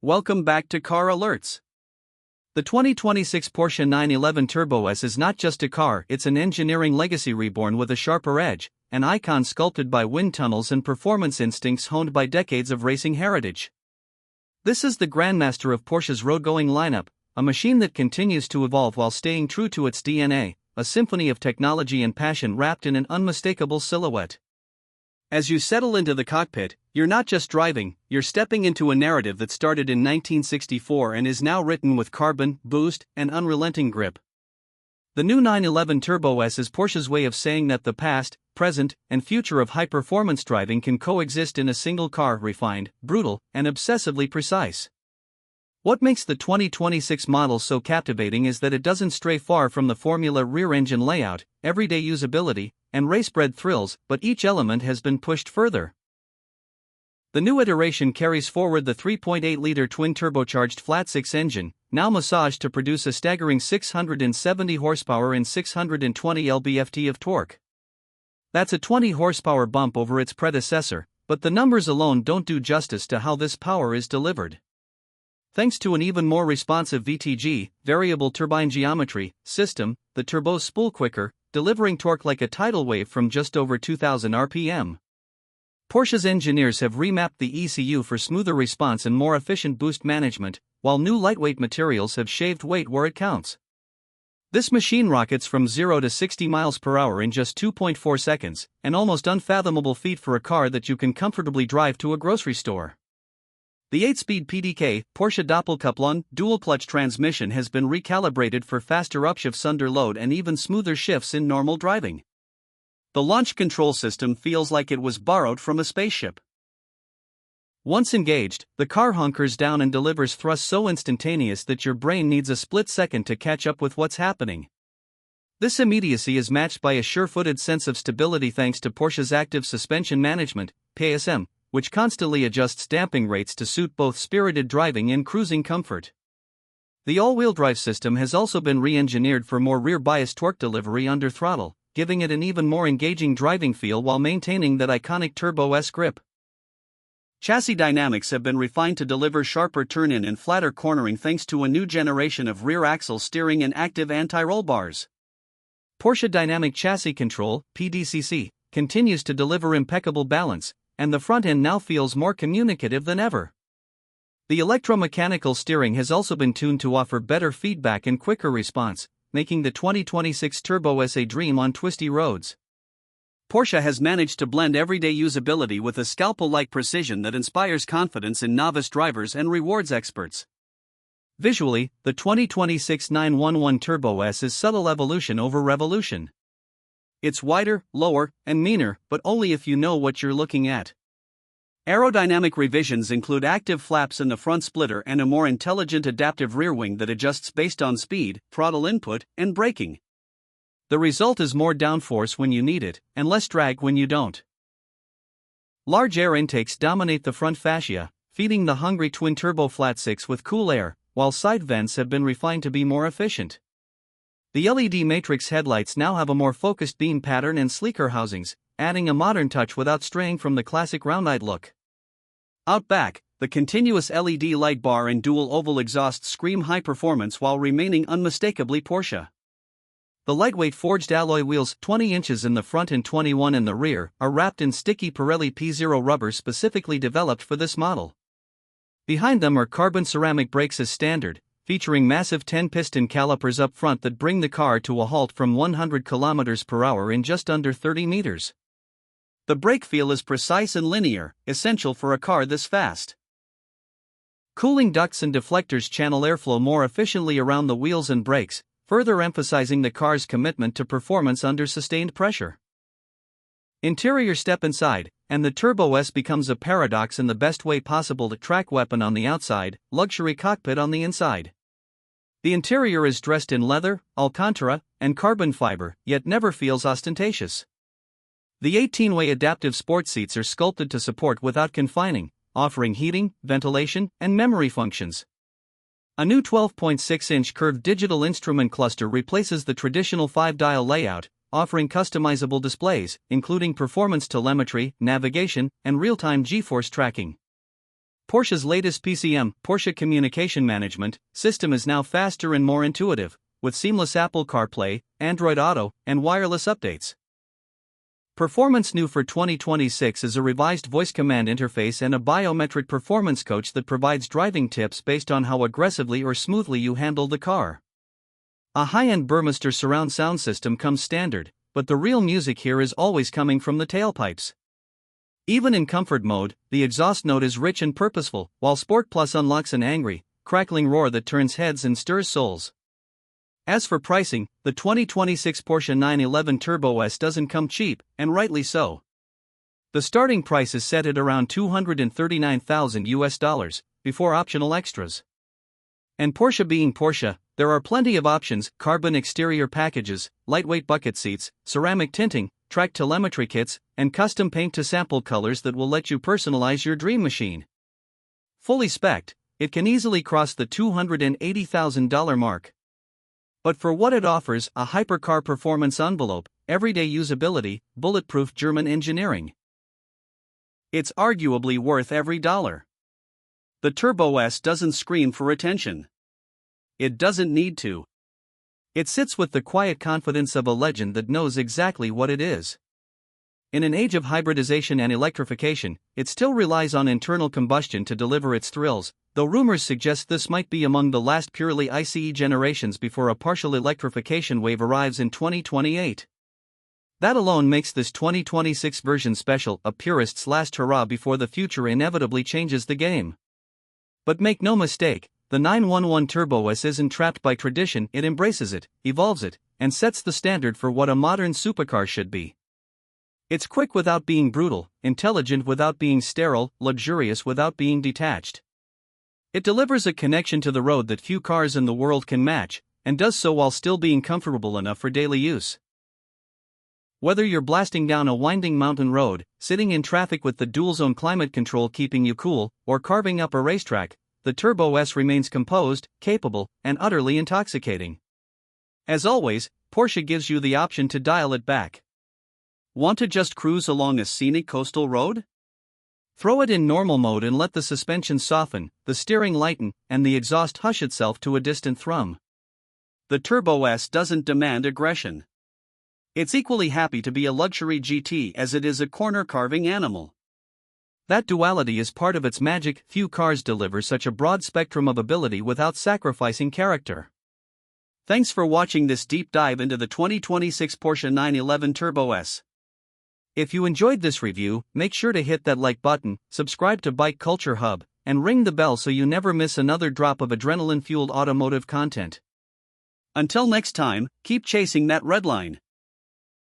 welcome back to Car Alerts. The 2026 Porsche 911 Turbo S is not just a car, it's an engineering legacy reborn with a sharper edge, an icon sculpted by wind tunnels and performance instincts honed by decades of racing heritage. This is the grandmaster of Porsche's road-going lineup, a machine that continues to evolve while staying true to its DNA, a symphony of technology and passion wrapped in an unmistakable silhouette. As you settle into the cockpit, you're not just driving, you're stepping into a narrative that started in 1964 and is now written with carbon, boost, and unrelenting grip. The new 911 Turbo S is Porsche's way of saying that the past, present, and future of high-performance driving can coexist in a single car, refined, brutal, and obsessively precise. What makes the 2026 model so captivating is that it doesn't stray far from the formula rear-engine layout, everyday usability, and race-bred thrills, but each element has been pushed further. The new iteration carries forward the 3.8-liter twin-turbocharged flat-six engine, now massaged to produce a staggering 670 horsepower and 620 lb-ft of torque. That's a 20 horsepower bump over its predecessor, but the numbers alone don't do justice to how this power is delivered. Thanks to an even more responsive VTG, variable turbine geometry, system, the turbos spool quicker, delivering torque like a tidal wave from just over 2,000 RPM. Porsche's engineers have remapped the ECU for smoother response and more efficient boost management, while new lightweight materials have shaved weight where it counts. This machine rockets from 0 to 60 miles per hour in just 2.4 seconds, an almost unfathomable feat for a car that you can comfortably drive to a grocery store. The 8-speed PDK, Porsche Doppelkupplung, dual-clutch transmission has been recalibrated for faster upshifts under load and even smoother shifts in normal driving. The launch control system feels like it was borrowed from a spaceship. Once engaged, the car hunkers down and delivers thrust so instantaneous that your brain needs a split second to catch up with what's happening. This immediacy is matched by a sure-footed sense of stability thanks to Porsche's active suspension management, PSM, which constantly adjusts damping rates to suit both spirited driving and cruising comfort. The all-wheel drive system has also been re-engineered for more rear-biased torque delivery under throttle, giving it an even more engaging driving feel while maintaining that iconic Turbo S grip. Chassis dynamics have been refined to deliver sharper turn-in and flatter cornering thanks to a new generation of rear axle steering and active anti-roll bars. Porsche Dynamic Chassis Control, PDCC, continues to deliver impeccable balance, and the front end now feels more communicative than ever. The electromechanical steering has also been tuned to offer better feedback and quicker response, making the 2026 Turbo S a dream on twisty roads. Porsche has managed to blend everyday usability with a scalpel-like precision that inspires confidence in novice drivers and rewards experts. Visually, the 2026 911 Turbo S is subtle evolution over revolution. It's wider, lower, and meaner, but only if you know what you're looking at. Aerodynamic revisions include active flaps in the front splitter and a more intelligent adaptive rear wing that adjusts based on speed, throttle input, and braking. The result is more downforce when you need it, and less drag when you don't. Large air intakes dominate the front fascia, feeding the hungry twin-turbo flat-six with cool air, while side vents have been refined to be more efficient. The LED matrix headlights now have a more focused beam pattern and sleeker housings, adding a modern touch without straying from the classic round-eyed look. Out back, the continuous LED light bar and dual oval exhausts scream high performance while remaining unmistakably Porsche. The lightweight forged alloy wheels, 20 inches in the front and 21 in the rear, are wrapped in sticky Pirelli P0 rubber specifically developed for this model. Behind them are carbon ceramic brakes as standard, featuring massive 10-piston calipers up front that bring the car to a halt from 100 km per hour in just under 30 meters. The brake feel is precise and linear, essential for a car this fast. Cooling ducts and deflectors channel airflow more efficiently around the wheels and brakes, further emphasizing the car's commitment to performance under sustained pressure. Interior: step inside, and the Turbo S becomes a paradox in the best way possible: the track weapon on the outside, luxury cockpit on the inside. The interior is dressed in leather, Alcantara, and carbon fiber, yet never feels ostentatious. The 18-way adaptive sport seats are sculpted to support without confining, offering heating, ventilation, and memory functions. A new 12.6-inch curved digital instrument cluster replaces the traditional 5-dial layout, offering customizable displays, including performance telemetry, navigation, and real-time G-force tracking. Porsche's latest PCM, Porsche Communication Management, system is now faster and more intuitive, with seamless Apple CarPlay, Android Auto, and wireless updates. Performance new for 2026 is a revised voice command interface and a biometric performance coach that provides driving tips based on how aggressively or smoothly you handle the car. A high-end Burmester surround sound system comes standard, but the real music here is always coming from the tailpipes. Even in comfort mode, the exhaust note is rich and purposeful, while Sport Plus unlocks an angry, crackling roar that turns heads and stirs souls. As for pricing, the 2026 Porsche 911 Turbo S doesn't come cheap, and rightly so. The starting price is set at around $239,000 before optional extras. And Porsche being Porsche, there are plenty of options: carbon exterior packages, lightweight bucket seats, ceramic tinting, track telemetry kits, and custom paint to sample colors that will let you personalize your dream machine. Fully spec'd, it can easily cross the $280,000 mark. But for what it offers, a hypercar performance envelope, everyday usability, bulletproof German engineering, it's arguably worth every dollar. The Turbo S doesn't scream for attention. It doesn't need to. It sits with the quiet confidence of a legend that knows exactly what it is. In an age of hybridization and electrification, it still relies on internal combustion to deliver its thrills, though rumors suggest this might be among the last purely ICE generations before a partial electrification wave arrives in 2028. That alone makes this 2026 version special, a purist's last hurrah before the future inevitably changes the game. But make no mistake, the 911 Turbo S isn't trapped by tradition. It embraces it, evolves it, and sets the standard for what a modern supercar should be. It's quick without being brutal, intelligent without being sterile, luxurious without being detached. It delivers a connection to the road that few cars in the world can match, and does so while still being comfortable enough for daily use. Whether you're blasting down a winding mountain road, sitting in traffic with the dual-zone climate control keeping you cool, or carving up a racetrack, the Turbo S remains composed, capable, and utterly intoxicating. As always, Porsche gives you the option to dial it back. Want to just cruise along a scenic coastal road? Throw it in normal mode and let the suspension soften, the steering lighten, and the exhaust hush itself to a distant thrum. The Turbo S doesn't demand aggression. It's equally happy to be a luxury GT as it is a corner-carving animal. That duality is part of its magic. Few cars deliver such a broad spectrum of ability without sacrificing character. Thanks for watching this deep dive into the 2026 Porsche 911 Turbo S. If you enjoyed this review, make sure to hit that like button, subscribe to Bike Culture Hub, and ring the bell so you never miss another drop of adrenaline-fueled automotive content. Until next time, keep chasing that red line.